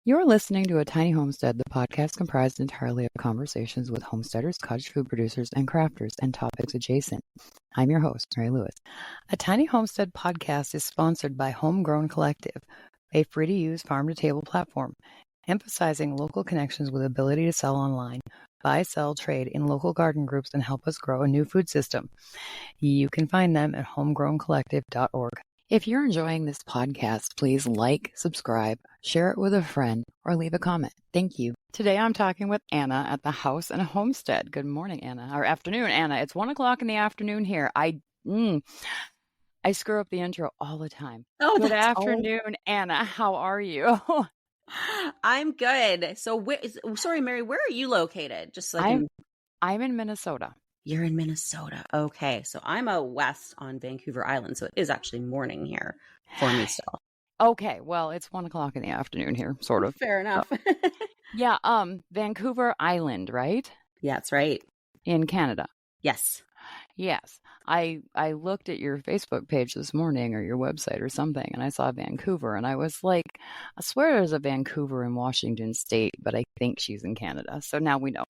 You're listening to A Tiny Homestead, the podcast comprised entirely of conversations with homesteaders, cottage food producers, and crafters, and topics adjacent. I'm your host, Mary Lewis. A Tiny Homestead podcast is sponsored by Homegrown Collective, a free-to-use farm-to-table platform, emphasizing local connections with ability to sell online, buy, sell, trade in local garden groups, and help us grow a new food system. You can find them at homegrowncollective.org. If you're enjoying this podcast, please like, subscribe, share it with a friend, or leave a comment. Thank you. Today I'm talking with Anna at the House and Homestead. Good morning, Anna. Or afternoon, Anna. It's 1 o'clock in the afternoon here. I screw up the intro all the time. Oh, Good afternoon, Anna. How are you? I'm good. So, sorry, Mary, where are you located? Just so I'm in Minnesota. You're in Minnesota. Okay. So I'm west on Vancouver Island. So it is actually morning here for me still. Okay. Well, it's 1 o'clock in the afternoon here, sort of. Fair enough. Yeah. Vancouver Island, right? Yeah, that's right. In Canada. Yes. Yes. I looked at your Facebook page this morning or your website or something, and I saw Vancouver, and I was like, I swear there's a Vancouver in Washington State, but I think she's in Canada. So now we know.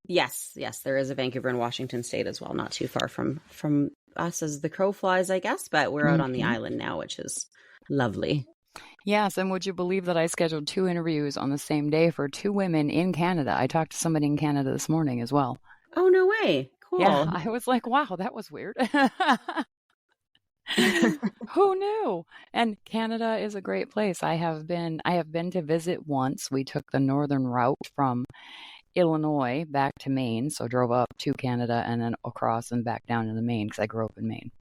Yes, there is a Vancouver in Washington State as well, not too far from us as the crow flies, I guess, but we're out on the island now, which is lovely. Yes, and would you believe that I scheduled 2 interviews on the same day for 2 women in Canada? I talked to somebody in Canada this morning as well. Oh, no way. Cool. Yeah, I was like, wow, that was weird. Who knew? And Canada is a great place. I have been to visit once. We took the northern route from Illinois back to Maine, so drove up to Canada and then across and back down into Maine because I grew up in Maine.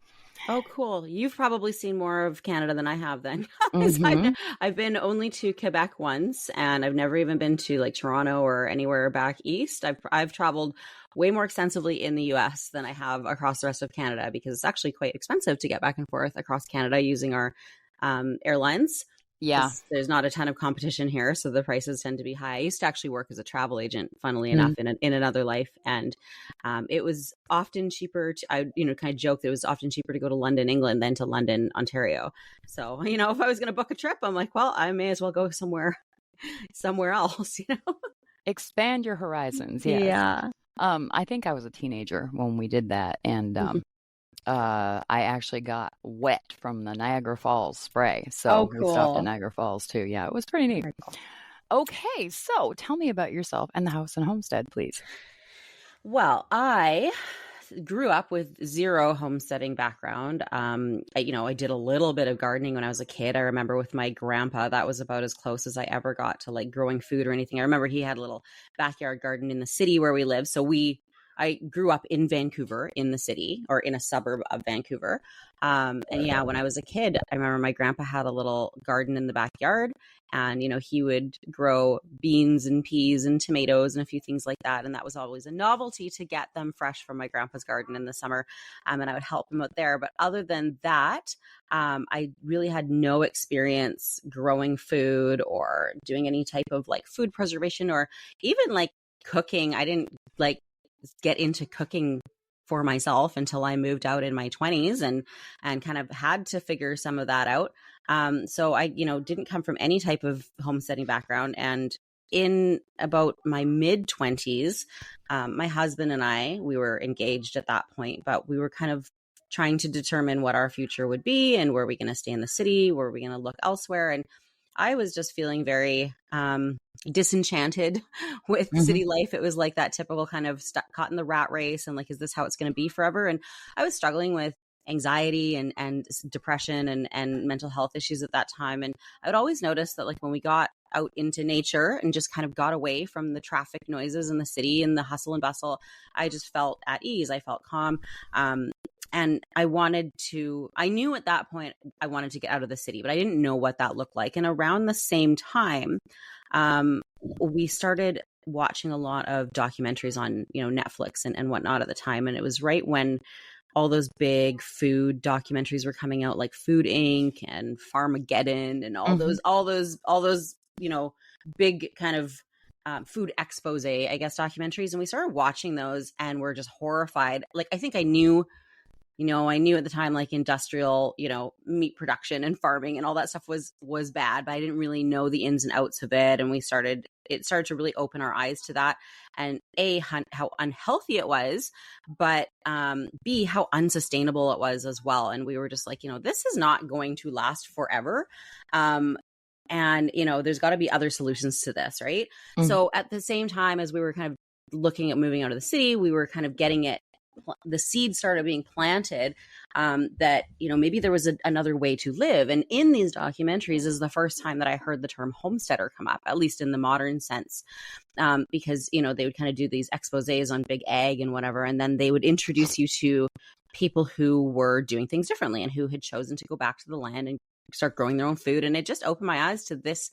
Oh, cool. You've probably seen more of Canada than I have then. I've been only to Quebec once, and I've never even been to like Toronto or anywhere back east. I've traveled way more extensively in the US than I have across the rest of Canada because it's actually quite expensive to get back and forth across Canada using our airlines. Yeah. There's not a ton of competition here, so the prices tend to be high. I used to actually work as a travel agent, funnily enough, in another life. And it was often cheaper I kind of joked that it was often cheaper to go to London, England than to London, Ontario. So, if I was going to book a trip, I'm like, well, I may as well go somewhere else, Expand your horizons. Yes. Yeah. I think I was a teenager when we did that. And I actually got wet from the Niagara Falls spray. So cool. We stopped at Niagara Falls too. Yeah, it was pretty neat. Cool. Okay, so tell me about yourself and the House and Homestead, please. Well, I grew up with zero homesteading background. I did a little bit of gardening when I was a kid. I remember with my grandpa, that was about as close as I ever got to like growing food or anything. I remember he had a little backyard garden in the city where we live. So I grew up in Vancouver, in the city, or in a suburb of Vancouver. And yeah, when I was a kid, I remember my grandpa had a little garden in the backyard, and, he would grow beans and peas and tomatoes and a few things like that. And that was always a novelty to get them fresh from my grandpa's garden in the summer. And I would help him out there. But other than that, I really had no experience growing food or doing any type of like food preservation or even like cooking. I didn't like get into cooking for myself until I moved out in my 20s and kind of had to figure some of that out. So I, didn't come from any type of homesteading background. And in about my mid 20s, my husband and I, we were engaged at that point, but we were kind of trying to determine what our future would be and were we going to stay in the city? Were we going to look elsewhere? And I was just feeling very disenchanted with city life. It was like that typical kind of caught in the rat race and like, is this how it's going to be forever? And I was struggling with anxiety and depression and mental health issues at that time. And I would always notice that like when we got out into nature and just kind of got away from the traffic noises in the city and the hustle and bustle, I just felt at ease. I felt calm. And I knew at that point I wanted to get out of the city, but I didn't know what that looked like. And around the same time, we started watching a lot of documentaries on, Netflix and whatnot at the time. And it was right when all those big food documentaries were coming out, like Food Inc. and Farmageddon and all those, big kind of food expose, I guess, documentaries. And we started watching those and we're just horrified. Like, I think I knew I knew at the time, like industrial, meat production and farming and all that stuff was bad, but I didn't really know the ins and outs of it. And it started to really open our eyes to that. And how unhealthy it was, but B, how unsustainable it was as well. And we were just like, this is not going to last forever. And, there's got to be other solutions to this, right? Mm. So at the same time as we were kind of looking at moving out of the city, we were kind of getting the seed started being planted, that, maybe there was another way to live. And in these documentaries is the first time that I heard the term homesteader come up, at least in the modern sense, because, they would kind of do these exposés on big ag and whatever, and then they would introduce you to people who were doing things differently and who had chosen to go back to the land and start growing their own food. And it just opened my eyes to this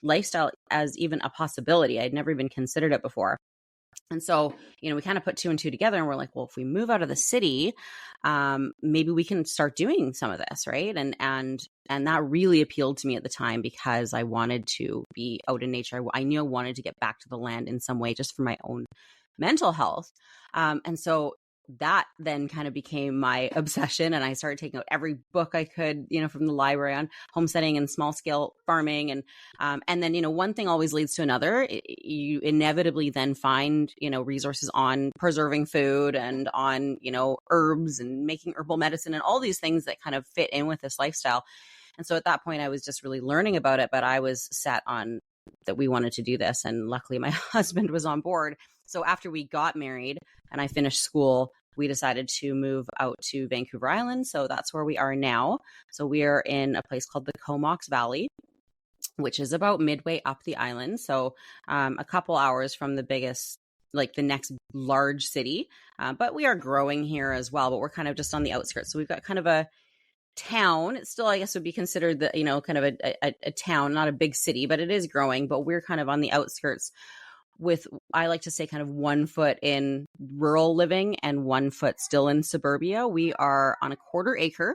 lifestyle as even a possibility. I'd never even considered it before. And so, we kind of put two and two together and we're like, well, if we move out of the city, maybe we can start doing some of this. Right. And that really appealed to me at the time because I wanted to be out in nature. I knew I wanted to get back to the land in some way just for my own mental health. And so that then kind of became my obsession. And I started taking out every book I could, from the library on homesteading and small scale farming. And then, one thing always leads to another. You inevitably then find, resources on preserving food and on, herbs and making herbal medicine and all these things that kind of fit in with this lifestyle. And so at that point, I was just really learning about it, but I was set on that we wanted to do this. And luckily my husband was on board. So after we got married and I finished school, we decided to move out to Vancouver Island. So that's where we are now. So we are in a place called the Comox Valley, which is about midway up the island. So a couple hours from the biggest, like the next large city. But we are growing here as well, but we're kind of just on the outskirts. So we've got kind of a town. It still, I guess, would be considered kind of a town, not a big city, but it is growing. But we're kind of on the outskirts with, I like to say, kind of 1 foot in rural living and 1 foot still in suburbia. We are on a 1/4 acre,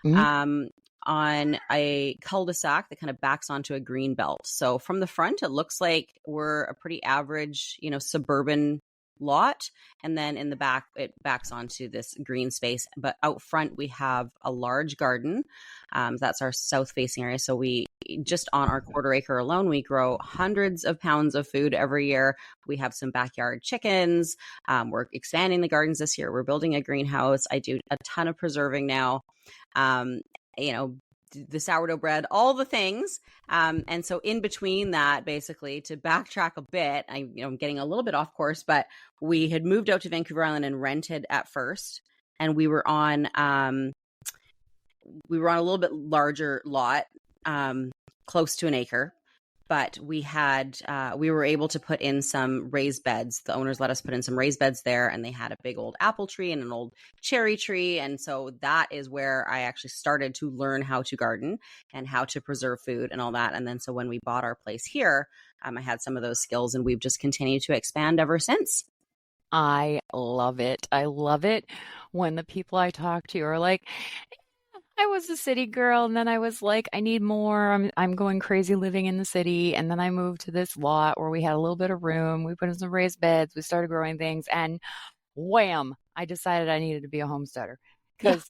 on a cul-de-sac that kind of backs onto a green belt. So from the front, it looks like we're a pretty average, suburban lot. And then in the back, it backs onto this green space. But out front, we have a large garden. That's our south facing area. So we just on our 1/4 acre alone, we grow hundreds of pounds of food every year. We have some backyard chickens. We're expanding the gardens this year. We're building a greenhouse. I do a ton of preserving now. The sourdough bread, all the things. And so in between that, basically, to backtrack a bit, I'm getting a little bit off course, but we had moved out to Vancouver Island and rented at first. And we were on a little bit larger lot, close to 1 acre. But we were able to put in some raised beds. The owners let us put in some raised beds there, and they had a big old apple tree and an old cherry tree. And so that is where I actually started to learn how to garden and how to preserve food and all that. And then so when we bought our place here, I had some of those skills, and we've just continued to expand ever since. I love it. I love it when the people I talk to are like, I was a city girl, and then I was like, I need more. I'm going crazy living in the city. And then I moved to this lot where we had a little bit of room. We put in some raised beds. We started growing things, and wham, I decided I needed to be a homesteader because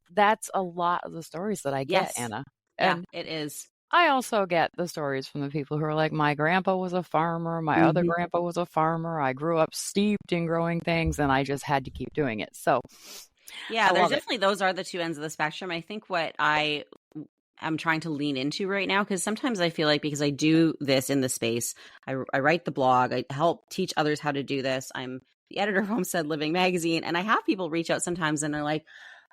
that's a lot of the stories that I get, Yes. Anna. And it is. I also get the stories from the people who are like, my grandpa was a farmer. My other grandpa was a farmer. I grew up steeped in growing things, and I just had to keep doing it. So yeah, there's definitely, those are the two ends of the spectrum. I think what I'm trying to lean into right now, because sometimes I feel like because I do this in the space, I write the blog, I help teach others how to do this. I'm the editor of Homestead Living Magazine, and I have people reach out sometimes and they're like,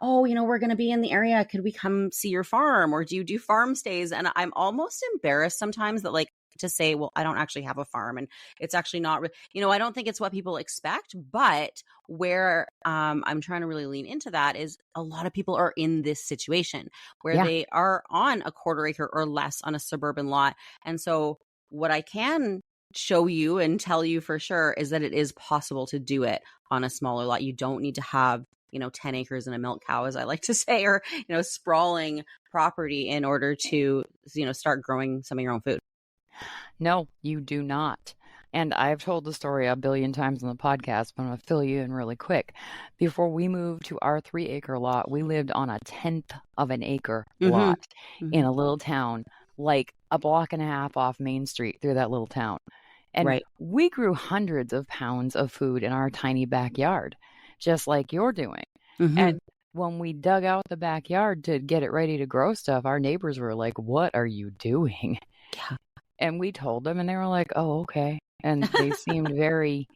oh, we're going to be in the area. Could we come see your farm? Or do you do farm stays? And I'm almost embarrassed sometimes that to say, well, I don't actually have a farm, and it's actually not, I don't think it's what people expect. But where I'm trying to really lean into that is a lot of people are in this situation where they are on a 1/4 acre or less on a suburban lot. And so what I can show you and tell you for sure is that it is possible to do it on a smaller lot. You don't need to have 10 acres and a milk cow, as I like to say, or, sprawling property in order to, start growing some of your own food. No, you do not. And I've told the story a billion times on the podcast, but I'm going to fill you in really quick. Before we moved to our 3-acre lot, we lived on a tenth of an acre Mm-hmm. lot in Mm-hmm. a little town, like a block and a half off Main Street through that little town. And Right. we grew hundreds of pounds of food in our tiny backyard, just like you're doing. Mm-hmm. And when we dug out the backyard to get it ready to grow stuff, our neighbors were like, "What are you doing?" Yeah. And we told them, and they were like, "Oh, okay." And they seemed very,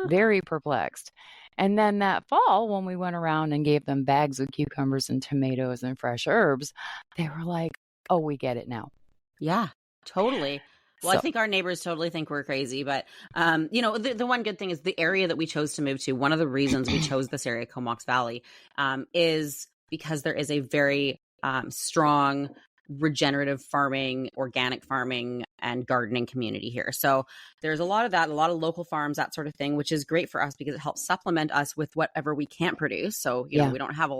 very perplexed. And then that fall, when we went around and gave them bags of cucumbers and tomatoes and fresh herbs, they were like, "Oh, we get it now." Yeah, totally. Well, I So, think our neighbors totally think we're crazy, but the one good thing is the area that we chose to move to. One of the reasons we chose this area, Comox Valley, is because there is a very strong regenerative farming, organic farming, and gardening community here. So there's a lot of that, a lot of local farms, that sort of thing, which is great for us because it helps supplement us with whatever we can't produce. So, yeah. we don't have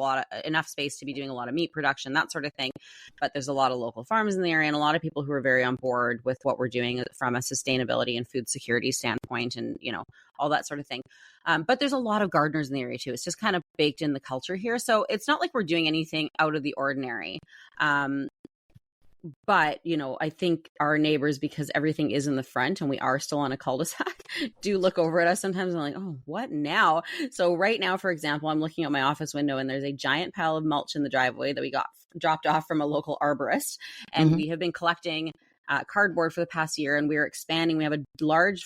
enough space to be doing a lot of meat production, that sort of thing. But there's a lot of local farms in the area and a lot of people who are very on board with what we're doing from a sustainability and food security standpoint and, all that sort of thing. But there's a lot of gardeners in the area too. It's just kind of baked in the culture here. So it's not like we're doing anything out of the ordinary. But, I think our neighbors, because everything is in the front and we are still on a cul-de-sac, do look over at us sometimes and like, oh, what now? So right now, for example, I'm looking out my office window and there's a giant pile of mulch in the driveway that we got dropped off from a local arborist. And we have been collecting cardboard for the past year, and we're expanding. We have a large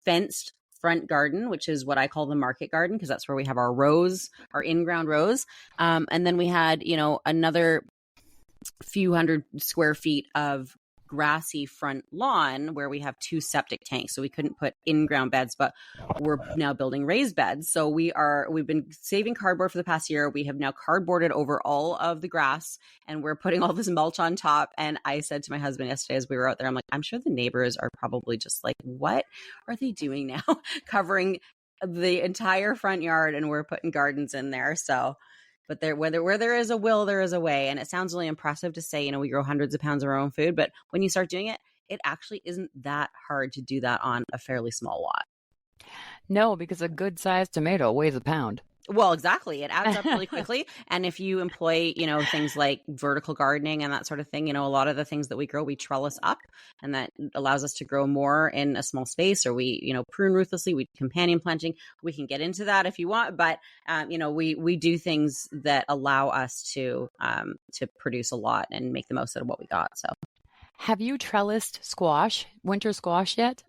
fenced front garden, which is what I call the market garden, because that's where we have our rows, our in-ground rows. And then we had, another few hundred square feet of grassy front lawn where we have 2 septic tanks. So we couldn't put in-ground beds, but we're now building raised beds. So we've been saving cardboard for the past year. We have now cardboarded over all of the grass and we're putting all this mulch on top. And I said to my husband yesterday as we were out there, I'm like, I'm sure the neighbors are probably just like, what are they doing now? Covering the entire front yard and we're putting gardens in there. So but where there is a will, there is a way. And it sounds really impressive to say, we grow hundreds of pounds of our own food. But when you start doing it, it actually isn't that hard to do that on a fairly small lot. No, because a good sized tomato weighs a pound. Well, exactly. It adds up really quickly. And if you employ, things like vertical gardening and that sort of thing, a lot of the things that we grow, we trellis up, and that allows us to grow more in a small space, or we, prune ruthlessly, we companion planting. We can get into that if you want, but, we do things that allow us to produce a lot and make the most out of what we got. So. Have you trellised winter squash yet?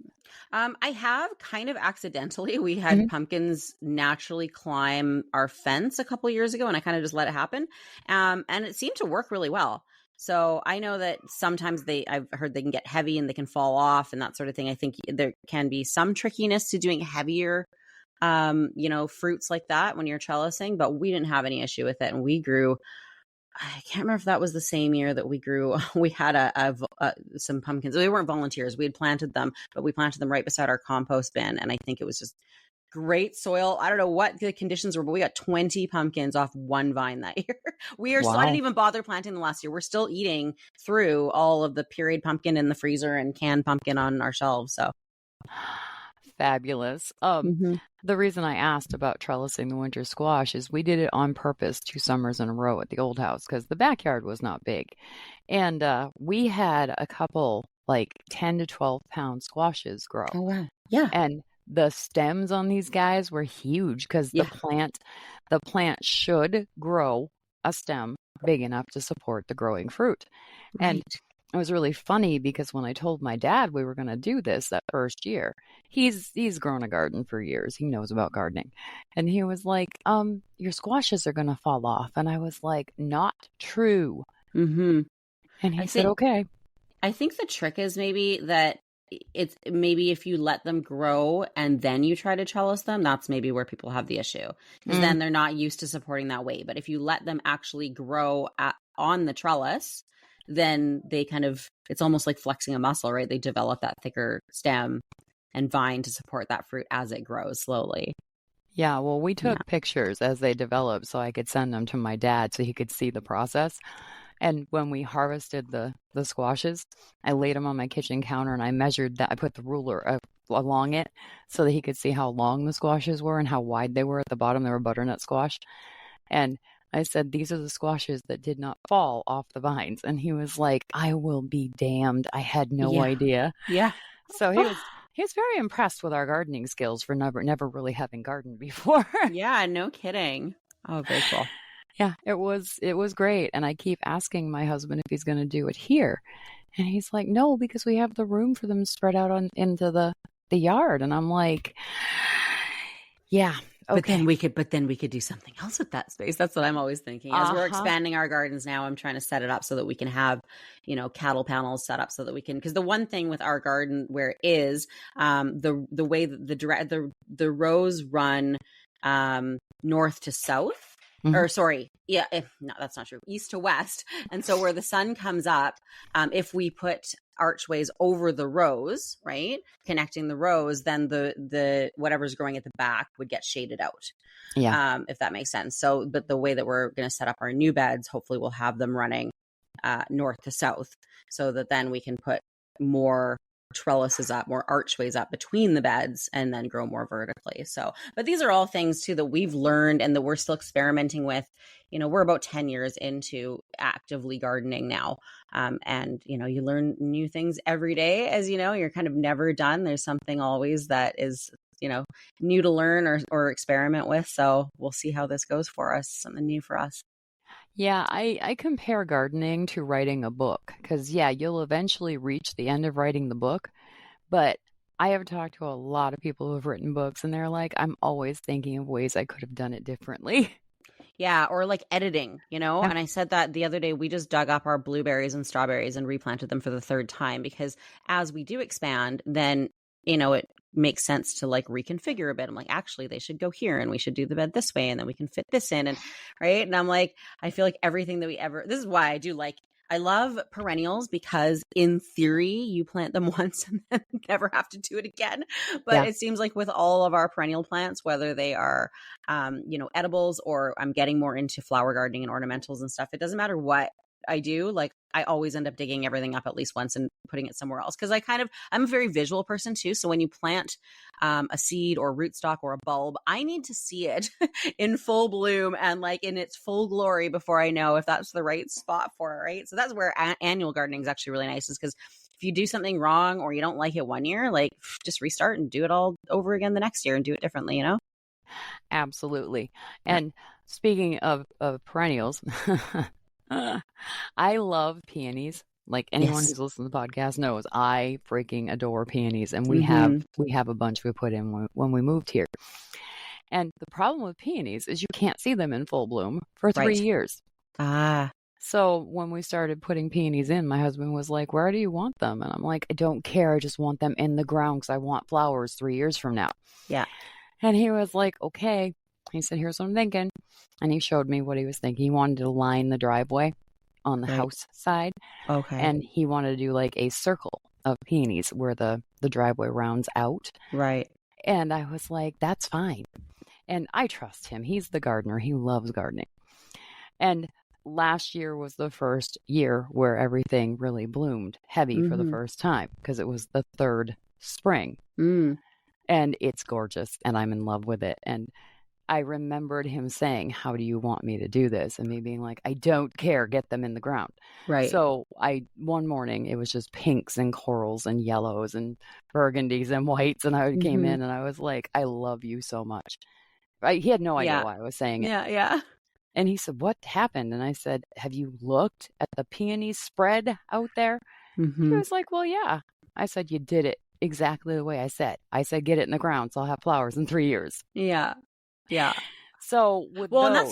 I have kind of accidentally. We had pumpkins naturally climb our fence a couple years ago, and I kind of just let it happen. And it seemed to work really well. So I know that sometimes I've heard they can get heavy and they can fall off and that sort of thing. I think there can be some trickiness to doing heavier, fruits like that when you're trellising, but we didn't have any issue with it. And we grew, I can't remember if that was the same year that we grew. We had some pumpkins. We weren't volunteers. We had planted them, but we planted them right beside our compost bin. And I think it was just great soil. I don't know what the conditions were, but we got 20 pumpkins off one vine that year. I didn't even bother planting them last year. We're still eating through all of the pureed pumpkin in the freezer and canned pumpkin on our shelves. So. Fabulous. The reason I asked about trellising the winter squash is we did it on purpose 2 summers in a row at the old house because the backyard was not big. And we had a couple like 10 to 12 pound squashes grow. Oh, wow. Yeah. And the stems on these guys were huge because the plant should grow a stem big enough to support the growing fruit. Right. And it was really funny because when I told my dad we were going to do this that first year, he's grown a garden for years. He knows about gardening. And he was like, your squashes are going to fall off. And I was like, not true. Mm-hmm. And he said, okay. I think the trick is maybe that it's maybe if you let them grow and then you try to trellis them, that's maybe where people have the issue. Because then they're not used to supporting that weight. But if you let them actually grow on the trellis, then they it's almost like flexing a muscle, right? They develop that thicker stem and vine to support that fruit as it grows slowly. Yeah, well, we took pictures as they developed so I could send them to my dad so he could see the process. And when we harvested the squashes, I laid them on my kitchen counter and I measured that. I put the ruler along it so that he could see how long the squashes were and how wide they were at the bottom. They were butternut squash. And I said, these are the squashes that did not fall off the vines. And he was like, I will be damned. I had no idea. Yeah. So he was very impressed with our gardening skills for never really having gardened before. Yeah, no kidding. Oh, very cool. Yeah, it was great. And I keep asking my husband if he's going to do it here. And he's like, no, because we have the room for them spread out into the yard. And I'm like, yeah. Okay. But then we could do something else with that space. That's what I'm always thinking. As we're expanding our gardens now, I'm trying to set it up so that we can have, cattle panels set up so that we can, because the one thing with our garden where it is, the way that the rows run north to south. Or sorry, no, that's not true. East to west. And so where the sun comes up, if we put archways over the rows, right, connecting the rows, then the whatever's growing at the back would get shaded out. Yeah. If that makes sense. So, but the way that we're going to set up our new beds, hopefully we'll have them running north to south so that then we can put more trellises up, more archways up between the beds and then grow more vertically. So, but these are all things too that we've learned and that we're still experimenting with. We're about 10 years into actively gardening now. And, you learn new things every day. As you know, you're kind of never done. There's something always that is, new to learn or experiment with. So we'll see how this goes for us, something new for us. Yeah, I compare gardening to writing a book because, yeah, you'll eventually reach the end of writing the book. But I have talked to a lot of people who have written books and they're like, I'm always thinking of ways I could have done it differently. Yeah, or like editing, Yeah. And I said that the other day, we just dug up our blueberries and strawberries and replanted them for the third time because as we do expand, then, it makes sense to like reconfigure a bit. I'm like, actually, they should go here and we should do the bed this way and then we can fit this in. And right. And I'm like, I feel like everything that this is why I love perennials because in theory, you plant them once and then never have to do it again. But It seems like with all of our perennial plants, whether they are, edibles or I'm getting more into flower gardening and ornamentals and stuff, it doesn't matter what I do. Like I always end up digging everything up at least once and putting it somewhere else. Cause I'm a very visual person too. So when you plant a seed or rootstock or a bulb, I need to see it in full bloom and like in its full glory before I know if that's the right spot for it. Right. So that's where annual gardening is actually really nice is because if you do something wrong or you don't like it one year, like just restart and do it all over again the next year and do it differently, Absolutely. And speaking of perennials, I love peonies. Like anyone who's listened to the podcast knows, I freaking adore peonies, and we have a bunch we put in when we moved here. And the problem with peonies is you can't see them in full bloom for 3 years. So when we started putting peonies in, my husband was like, "Where do you want them?" And I'm like, "I don't care. I just want them in the ground because I want flowers 3 years from now." Yeah. And he was like, "Okay." He said, "Here's what I'm thinking." And he showed me what he was thinking. He wanted to line the driveway on the house side. Okay. And he wanted to do like a circle of peonies where the driveway rounds out. Right. And I was like, that's fine. And I trust him. He's the gardener. He loves gardening. And last year was the first year where everything really bloomed heavy for the first time because it was the third spring. And it's gorgeous and I'm in love with it. And I remembered him saying, "How do you want me to do this?" And me being like, "I don't care. Get them in the ground." Right. So one morning it was just pinks and corals and yellows and burgundies and whites. And I came in and I was like, "I love you so much." He had no idea why I was saying it. Yeah. And he said, "What happened?" And I said, "Have you looked at the peony spread out there?" He was like, "Well, yeah." I said, "You did it exactly the way I said. I said, get it in the ground so I'll have flowers in 3 years." Yeah. Yeah. So with and I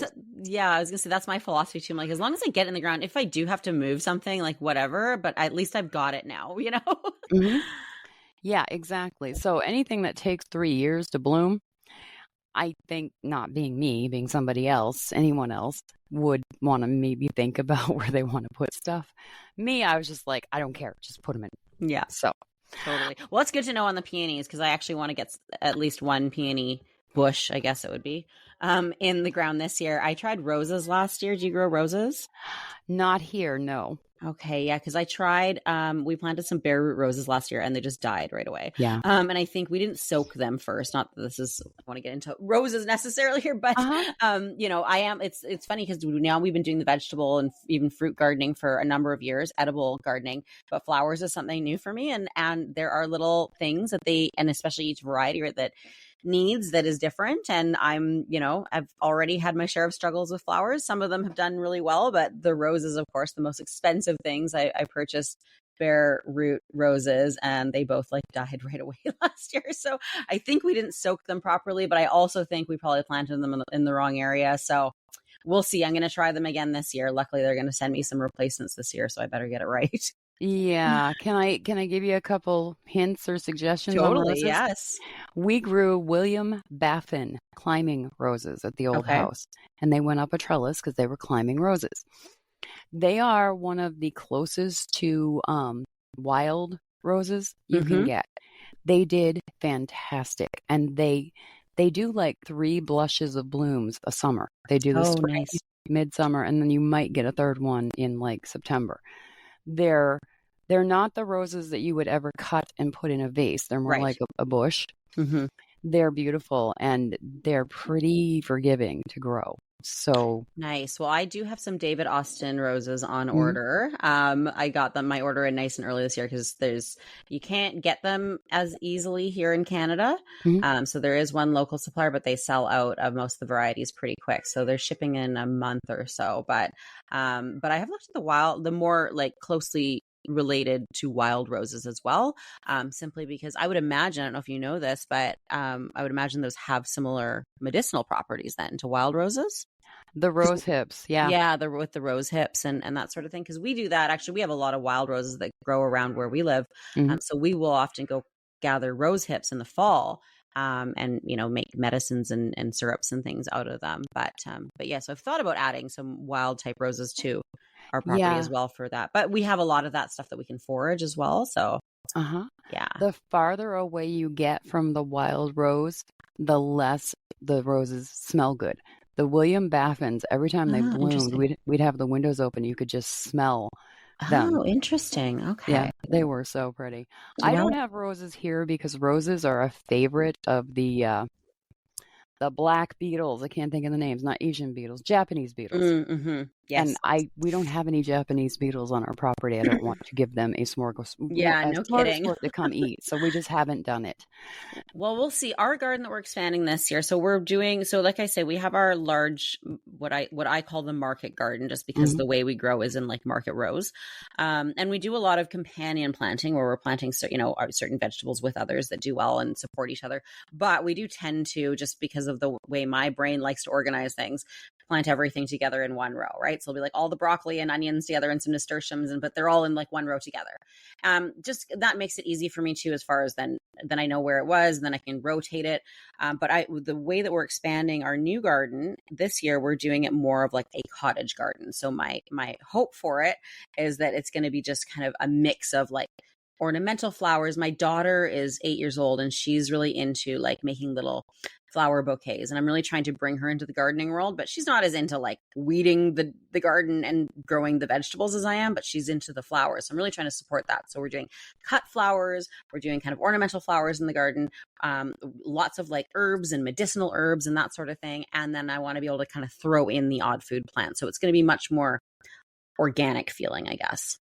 was gonna say that's my philosophy too. I'm like, as long as I get in the ground, if I do have to move something, like whatever, but at least I've got it now, Yeah, exactly. So anything that takes 3 years to bloom, I think not being me, being somebody else, anyone else would want to maybe think about where they want to put stuff. Me, I was just like, I don't care, just put them in. Yeah. So totally. Well, it's good to know on the peonies because I actually want to get at least one peony bush, I guess it would be, in the ground this year. I tried roses last year. Do you grow roses? Not here, no. Okay, yeah, because I tried, we planted some bare root roses last year and they just died right away. Yeah. And I think we didn't soak them first. Not that I want to get into roses necessarily here, but it's funny because now we've been doing the vegetable and even fruit gardening for a number of years, edible gardening, but flowers is something new for me. And there are little things and especially each variety that needs that is different. And I've already had my share of struggles with flowers. Some of them have done really well, but the roses, of course, the most expensive things. I purchased bare root roses and they both died right away last year. So I think we didn't soak them properly, but I also think we probably planted them in the wrong area. So we'll see. I'm going to try them again this year. Luckily, they're going to send me some replacements this year, so I better get it right. Yeah. Can I give you a couple hints or suggestions on Totally, roses? yes. We grew William Baffin climbing roses at the old Okay. house, and they went up a trellis because they were climbing roses. They are one of the closest to wild roses you can get. They did fantastic, and they do 3 blushes of blooms a summer. They do the spring, nice. midsummer, and then you might get a third one in September. They're not the roses that you would ever cut and put in a vase. They're more Right. like a bush. Mm-hmm. They're beautiful and they're pretty forgiving to grow. So nice. Well, I do have some David Austin roses on order. I got my order in nice and early this year because you can't get them as easily here in Canada. So there is one local supplier, but they sell out of most of the varieties pretty quick. So they're shipping in a month or so. But I have looked at the more closely related to wild roses as well, simply because I would imagine, I don't know if you know this, but I would imagine those have similar medicinal properties then to wild roses. The rose hips, yeah. Yeah, with the rose hips and that sort of thing. Because we do that. Actually, we have a lot of wild roses that grow around where we live. So we will often go gather rose hips in the fall and, make medicines and syrups and things out of them. But yeah, so I've thought about adding some wild type roses to our property as well for that. But we have a lot of that stuff that we can forage as well. So yeah. The farther away you get from the wild rose, the less the roses smell good. The William Baffins, every time they bloomed, we'd have the windows open. You could just smell them. Oh, interesting. Okay. Yeah, they were so pretty. I don't have roses here because roses are a favorite of the black beetles. I can't think of the names. Not Asian beetles, Japanese beetles. Yes. And we don't have any Japanese beetles on our property. I don't want to give them a smorgasbord. Yeah, no kidding. To come eat. So we just haven't done it. Well, we'll see. Our garden that we're expanding this year. So like I say, we have our large, what I call the market garden, just because the way we grow is in market rows. And we do a lot of companion planting where we're planting, certain vegetables with others that do well and support each other. But we do tend to, just because of the way my brain likes to organize things, plant everything together in one row, right? So it'll be all the broccoli and onions together and some nasturtiums, but they're all in one row together. Just that makes it easy for me too, as far as then I know where it was, and then I can rotate it. But the way that we're expanding our new garden this year, we're doing it more of a cottage garden. So my hope for it is that it's going to be just kind of a mix of ornamental flowers. My daughter is 8 years old and she's really into making little flower bouquets, and I'm really trying to bring her into the gardening world, but she's not as into weeding the garden and growing the vegetables as I am, but she's into the flowers. So I'm really trying to support that. So we're doing cut flowers, we're doing kind of ornamental flowers in the garden, lots of herbs and medicinal herbs and that sort of thing. And then I want to be able to kind of throw in the odd food plant. So it's going to be much more organic feeling, I guess.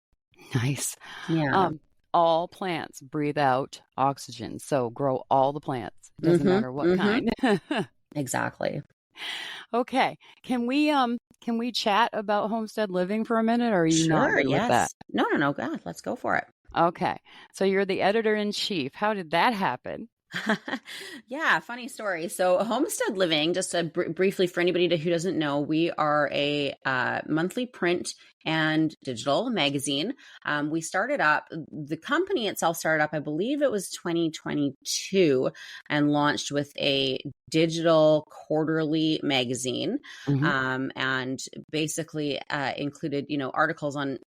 Nice. Yeah. All plants breathe out oxygen, so grow all the plants. It doesn't matter what kind. Exactly. Okay. Can we chat about homestead living for a minute, or are you not good with that? No. God, let's go for it. Okay. So you're the editor-in-chief. How did that happen? Yeah, funny story. So Homestead Living, just briefly for anybody who doesn't know, we are a monthly print and digital magazine. We started up, the company itself started up, I believe it was 2022, and launched with a digital quarterly magazine, and basically included, articles on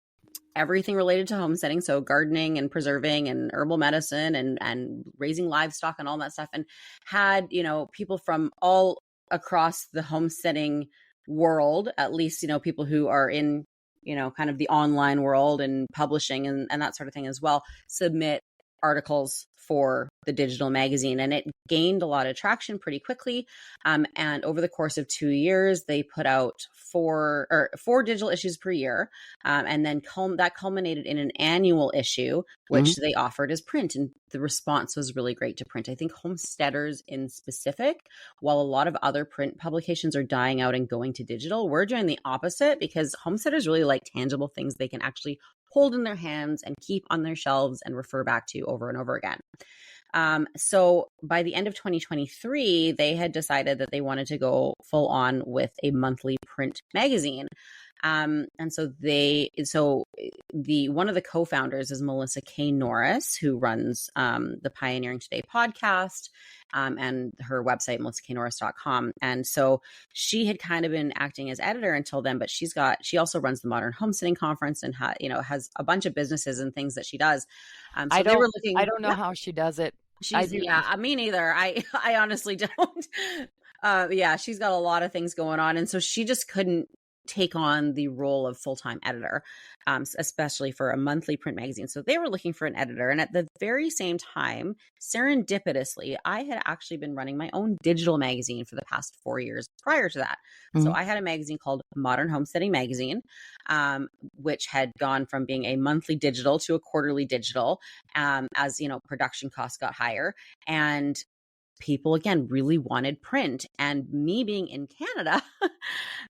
everything related to homesteading. So gardening and preserving and herbal medicine and raising livestock and all that stuff. And had, people from all across the homesteading world, at least, people who are in, kind of the online world and publishing and that sort of thing as well, submit articles for the digital magazine. And it gained a lot of traction pretty quickly. And over the course of 2 years, they put out four digital issues per year. And then that culminated in an annual issue, which they offered as print. And the response was really great to print. I think Homesteaders in specific, while a lot of other print publications are dying out and going to digital, we're doing the opposite, because Homesteaders really like tangible things they can actually hold in their hands and keep on their shelves and refer back to over and over again. So by the end of 2023, they had decided that they wanted to go full on with a monthly print magazine. And so one of the co-founders is Melissa K. Norris, who runs the Pioneering Today podcast and her website, melissaknorris.com. And so she had kind of been acting as editor until then, but she also runs the Modern Homesteading Conference and has a bunch of businesses and things that she does. I don't know how she does it. Me neither. I honestly don't. She's got a lot of things going on. And so she just couldn't take on the role of full-time editor, especially for a monthly print magazine. So they were looking for an editor. And at the very same time, serendipitously, I had actually been running my own digital magazine for the past 4 years prior to that. So I had a magazine called Modern Homesteading Magazine, which had gone from being a monthly digital to a quarterly digital, as production costs got higher. And people, again, really wanted print. And me being in Canada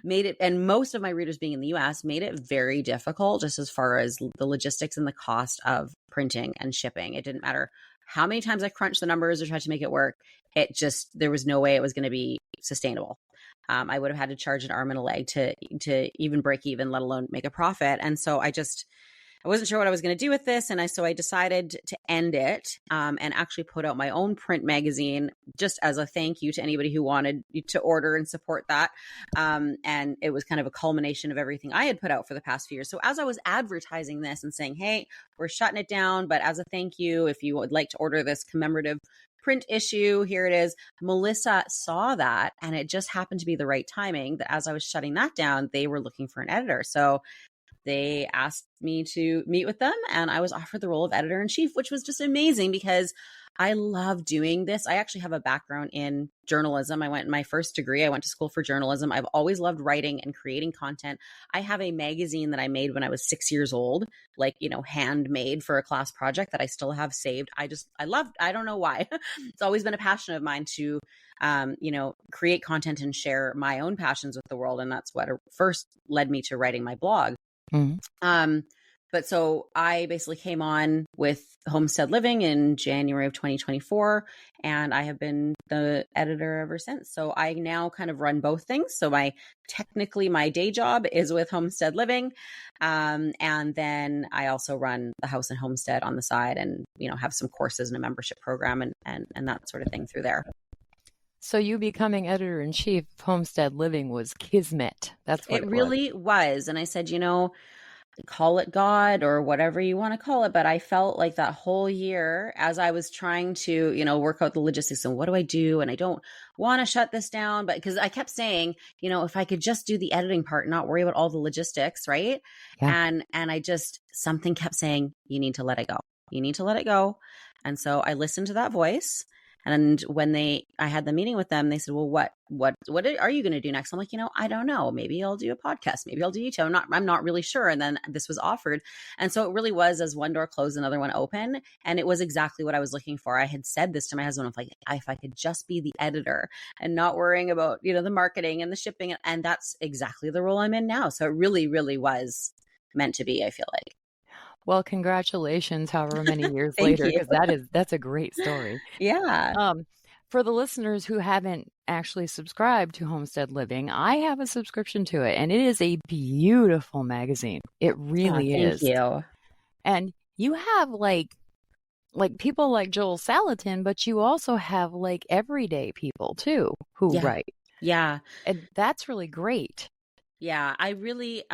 made it, and most of my readers being in the US, made it very difficult just as far as the logistics and the cost of printing and shipping. It didn't matter how many times I crunched the numbers or tried to make it work. There was no way it was going to be sustainable. I would have had to charge an arm and a leg to even break even, let alone make a profit. And so I wasn't sure what I was going to do with this. And so I decided to end it and actually put out my own print magazine just as a thank you to anybody who wanted to order and support that. And it was kind of a culmination of everything I had put out for the past few years. So as I was advertising this and saying, hey, we're shutting it down, but as a thank you, if you would like to order this commemorative print issue, here it is. Melissa saw that, and it just happened to be the right timing that as I was shutting that down, they were looking for an editor. So they asked me to meet with them, and I was offered the role of editor-in-chief, which was just amazing because I love doing this. I actually have a background in journalism. My first degree, I went to school for journalism. I've always loved writing and creating content. I have a magazine that I made when I was 6 years old, handmade for a class project that I still have saved. I don't know why. It's always been a passion of mine to create content and share my own passions with the world. And that's what first led me to writing my blog. But so I basically came on with Homestead Living in January of 2024, and I have been the editor ever since. So I now kind of run both things. So technically my day job is with Homestead Living. And then I also run the House and Homestead on the side and, have some courses and a membership program and that sort of thing through there. So you becoming editor-in-chief of Homestead Living was kismet. That's what it really was. And I said, call it God or whatever you want to call it. But I felt like that whole year as I was trying to, work out the logistics and what do I do? And I don't want to shut this down, but because I kept saying, if I could just do the editing part, not worry about all the logistics. Right. Yeah. And something kept saying, you need to let it go. You need to let it go. And so I listened to that voice. And when I had the meeting with them, they said, well, what are you going to do next? I'm like, I don't know. Maybe I'll do a podcast. Maybe I'll do YouTube. I'm not really sure. And then this was offered. And so it really was as one door closed, another one open. And it was exactly what I was looking for. I had said this to my husband. I'm like, if I could just be the editor and not worrying about, the marketing and the shipping. And that's exactly the role I'm in now. So it really, really was meant to be, I feel like. Well, congratulations, however many years later, because that's a great story. Yeah. For the listeners who haven't actually subscribed to Homestead Living, I have a subscription to it, and it is a beautiful magazine. It really is. Thank you. And you have like people like Joel Salatin, but you also have everyday people too who write. Yeah. And that's really great. Yeah, I really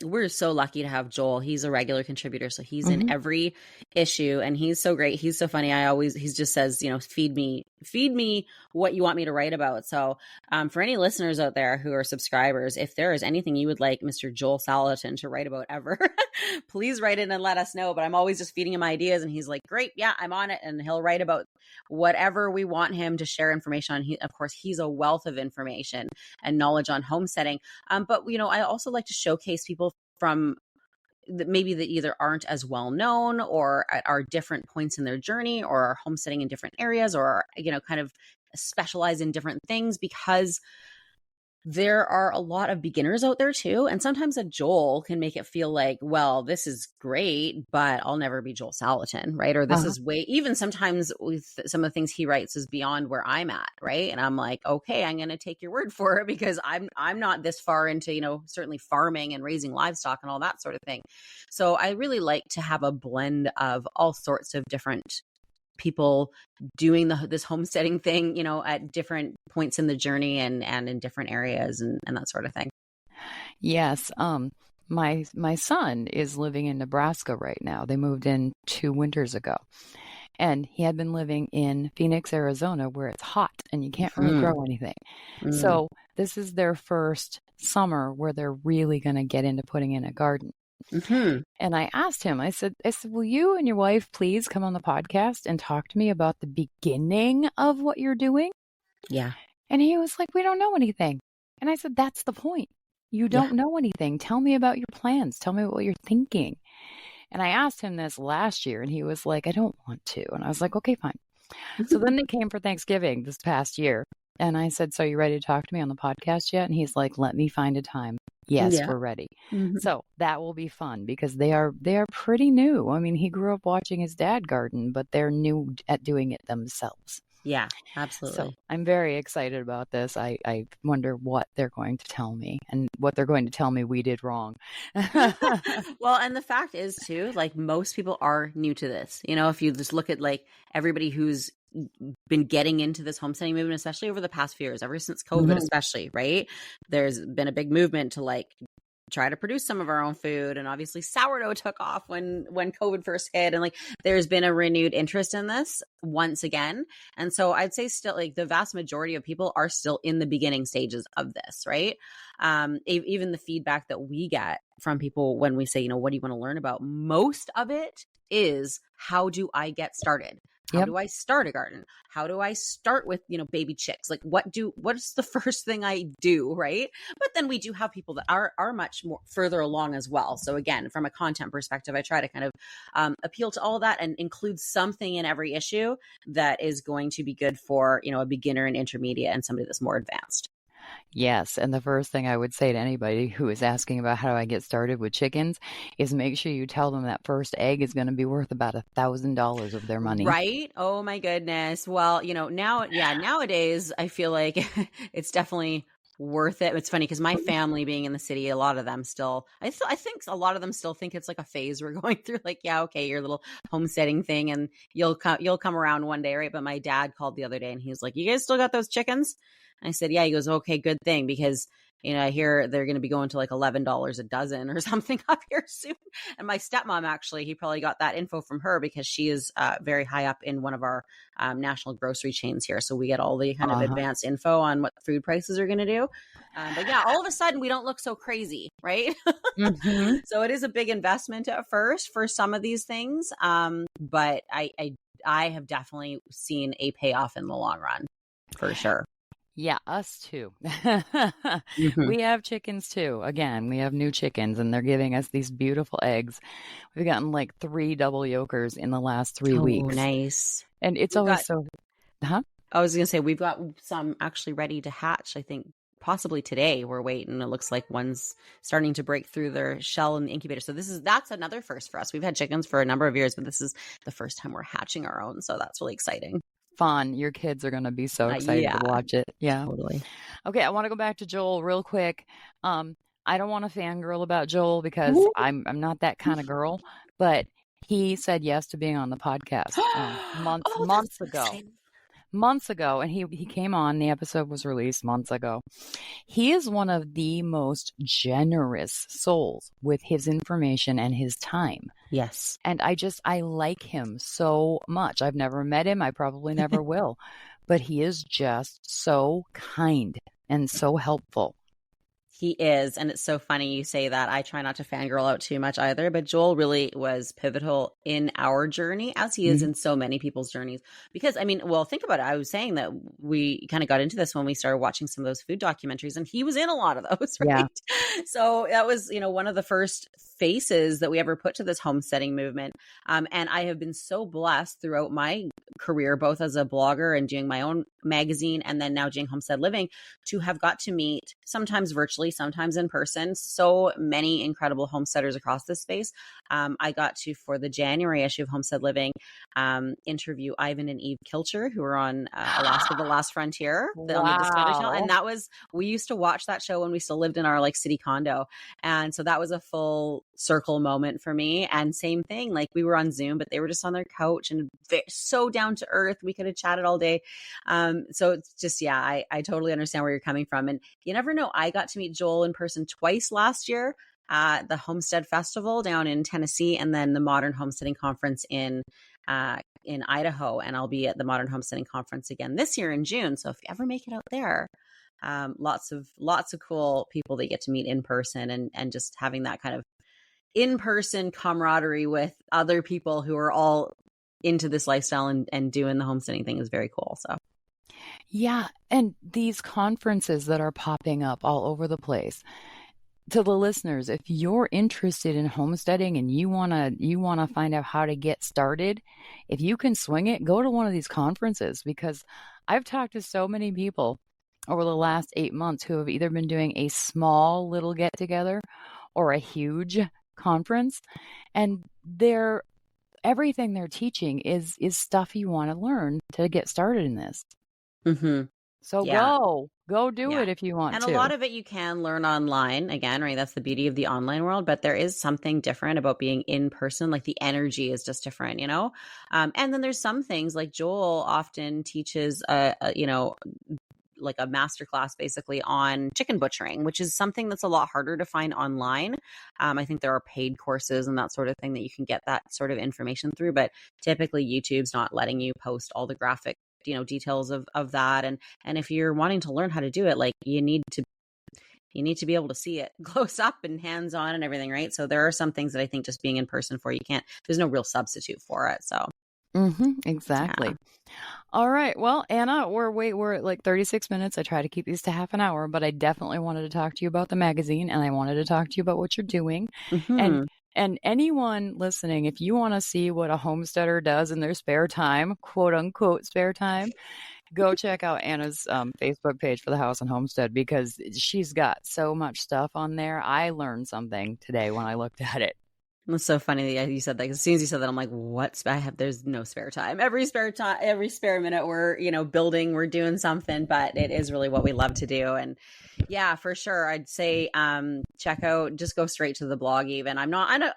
we're so lucky to have Joel. He's a regular contributor, so he's in Mm-hmm. every issue and he's so great. He's so funny. He just says, feed me what you want me to write about. So, for any listeners out there who are subscribers, if there is anything you would like Mr. Joel Salatin to write about ever, please write it and let us know. But I'm always just feeding him ideas and he's like, "Great, yeah, I'm on it." And he'll write about whatever we want him to share information on. Of course, he's a wealth of information and knowledge on homesteading. But I also like to showcase people from maybe that either aren't as well known or are different points in their journey or are homesteading in different areas or, kind of specialize in different things because there are a lot of beginners out there too. And sometimes a Joel can make it feel like, well, this is great, but I'll never be Joel Salatin, right? Or this is even sometimes with some of the things he writes is beyond where I'm at, right? And I'm like, okay, I'm going to take your word for it because I'm not this far into, certainly farming and raising livestock and all that sort of thing. So I really like to have a blend of all sorts of different people doing this homesteading thing, at different points in the journey and in different areas and that sort of thing. Yes. My son is living in Nebraska right now. They moved in 2 winters ago. And he had been living in Phoenix, Arizona, where it's hot and you can't really grow anything. So this is their first summer where they're really going to get into putting in a garden. And I asked him, I said, will you and your wife please come on the podcast and talk to me about the beginning of what you're doing? Yeah. And he was like, we don't know anything. And I said, that's the point. You don't know anything. Tell me about your plans. Tell me what you're thinking. And I asked him this last year and he was like, I don't want to. And I was like, okay, fine. So then they came for Thanksgiving this past year. And I said, so you ready to talk to me on the podcast yet? And he's like, let me find a time. Yes, we're ready. So that will be fun because they are pretty new. I mean, he grew up watching his dad garden, but they're new at doing it themselves. Yeah, absolutely. So I'm very excited about this. I wonder what they're going to tell me and what they're going to tell me we did wrong. Well, and the fact is too, like most people are new to this. If you just look at like everybody who's been getting into this homesteading movement, especially over the past few years, ever since COVID, especially, right? There's been a big movement to like try to produce some of our own food. And obviously sourdough took off when COVID first hit. And like, there's been a renewed interest in this once again. And so I'd say still like the vast majority of people are still in the beginning stages of this, right? Even the feedback that we get from people when we say, what do you want to learn about? Most of it is, how do I get started? How do I start a garden? How do I start with, baby chicks? Like what's the first thing I do? Right. But then we do have people that are much more further along as well. So again, from a content perspective, I try to kind of appeal to all that and include something in every issue that is going to be good for, a beginner and intermediate and somebody that's more advanced. Yes. And the first thing I would say to anybody who is asking about how do I get started with chickens is make sure you tell them that first egg is going to be worth about $1,000 of their money. Right. Oh my goodness. Well, nowadays I feel like it's definitely worth it. It's funny because my family being in the city, a lot of them still, I think a lot of them still think it's like a phase we're going through. Like, yeah, okay, your little homesteading thing and you'll come around one day. Right. But my dad called the other day and he was like, you guys still got those chickens? I said, yeah. He goes, okay, good thing because, I hear they're going to be going to like $11 a dozen or something up here soon. And my stepmom, actually, he probably got that info from her because she is very high up in one of our national grocery chains here. So we get all the kind of advanced info on what food prices are going to do. But yeah, all of a sudden we don't look so crazy, right? So it is a big investment at first for some of these things. But I have definitely seen a payoff in the long run for sure. Yeah, us too. We have chickens too. Again, we have new chickens and they're giving us these beautiful eggs. We've gotten like 3 double yolkers in the last 3 weeks. Oh, nice. And it's always I was going to say, we've got some actually ready to hatch. I think possibly today we're waiting. It looks like one's starting to break through their shell in the incubator. So that's another first for us. We've had chickens for a number of years, but this is the first time we're hatching our own. So that's really exciting. Fun. Your kids are going to be so excited to watch it. Yeah. Totally. Okay. I want to go back to Joel real quick. I don't want to fangirl about Joel because I'm not that kind of girl, but he said yes to being on the podcast months ago. months ago, and he came on, the episode was released months ago. He is one of the most generous souls with his information and his time. Yes. And I like him so much. I've never met him. I probably never will. But he is just so kind and so helpful. He is. And it's so funny you say that. I try not to fangirl out too much either, but Joel really was pivotal in our journey, as he is in so many people's journeys. Because, I mean, well, think about it. I was saying that we kind of got into this when we started watching some of those food documentaries, and he was in a lot of those, right? Yeah. So that was, one of the first faces that we ever put to this homesteading movement. And I have been so blessed throughout my career, both as a blogger and doing my own magazine, and then now doing Homestead Living, to have got to meet, sometimes virtually, sometimes in person, so many incredible homesteaders across this space. I got to, for the January issue of Homestead Living, interview Ivan and Eve Kilcher, who were on Alaska, The Last Frontier, on the Discovery Channel. And that was, we used to watch that show when we still lived in our city condo. And so that was a full circle moment for me. And same thing, we were on Zoom, but they were just on their couch and so down to earth. We could have chatted all day. So it's just, I totally understand where you're coming from. And you never know. I got to meet Joel in person twice last year at the Homestead Festival down in Tennessee, and then the Modern Homesteading Conference in Idaho. And I'll be at the Modern Homesteading Conference again this year in June. So if you ever make it out there, lots of cool people that you get to meet in person, and just having that kind of in-person camaraderie with other people who are all into this lifestyle and doing the homesteading thing is very cool. So yeah, and these conferences that are popping up all over the place. To the listeners, if you're interested in homesteading and you wanna find out how to get started, if you can swing it, go to one of these conferences, because I've talked to so many people over the last 8 months who have either been doing a small little get together or a huge conference, and everything they're teaching is stuff you want to learn to get started in this. Mm-hmm. So go do it if you want to. And a lot of it you can learn online again, right? That's the beauty of the online world, but there is something different about being in person. The energy is just different, and then there's some things like Joel often teaches, a masterclass basically on chicken butchering, which is something that's a lot harder to find online. I think there are paid courses and that sort of thing that you can get that sort of information through, but typically YouTube's not letting you post all the graphic, details of that. And if you're wanting to learn how to do it, you need to be able to see it close up and hands on and everything, right? So there are some things that I think just being in person for, there's no real substitute for it. So exactly. Yeah. All right. Well, Anna, we're at 36 minutes. I try to keep these to half an hour, but I definitely wanted to talk to you about the magazine, and I wanted to talk to you about what you're doing. And anyone listening, if you want to see what a homesteader does in their spare time, quote unquote spare time, go check out Anna's Facebook page for the House and Homestead, because she's got so much stuff on there. I learned something today when I looked at it. It's so funny that you said that. As soon as you said that, I'm like, what? There's no spare time. Every spare minute we're, building, we're doing something, but it is really what we love to do. And yeah, for sure. I'd say, check out, just go straight to the blog even. I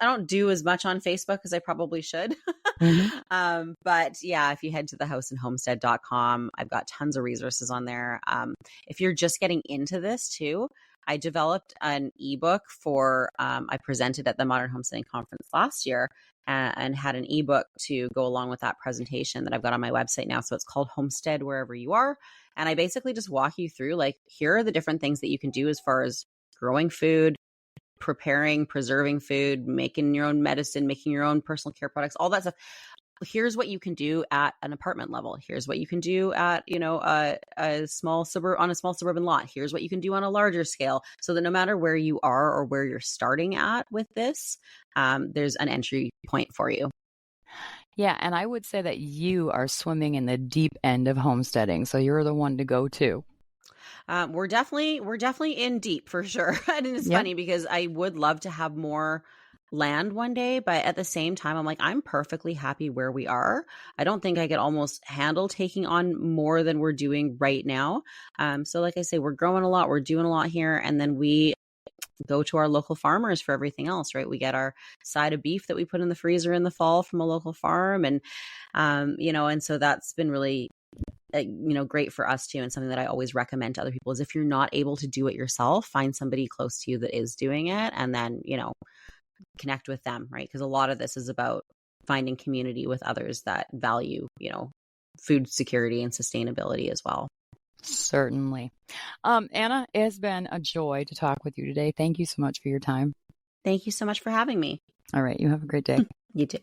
don't do as much on Facebook as I probably should. But yeah, if you head to the houseandhomestead.com, I've got tons of resources on there. If you're just getting into this too, I developed an ebook for, I presented at the Modern Homesteading Conference last year, and had an ebook to go along with that presentation that I've got on my website now. So it's called Homestead Wherever You Are. And I basically just walk you through, here are the different things that you can do as far as growing food, preparing, preserving food, making your own medicine, making your own personal care products, all that stuff. Here's what you can do at an apartment level. Here's what you can do at, a small suburban lot. Here's what you can do on a larger scale, so that no matter where you are or where you're starting at with this, there's an entry point for you. Yeah. And I would say that you are swimming in the deep end of homesteading. So you're the one to go to. We're definitely in deep for sure. And it's funny because I would love to have more land one day, but at the same time, I'm I'm perfectly happy where we are. I don't think I could almost handle taking on more than we're doing right now. So like I say, we're growing a lot, we're doing a lot here, and then we go to our local farmers for everything else, right? We get our side of beef that we put in the freezer in the fall from a local farm, and and so that's been really great for us too. And something that I always recommend to other people is if you're not able to do it yourself, find somebody close to you that is doing it, and then, connect with them, right? Because a lot of this is about finding community with others that value, food security and sustainability as well. Certainly. Anna, it has been a joy to talk with you today. Thank you so much for your time. Thank you so much for having me. All right. You have a great day. You too.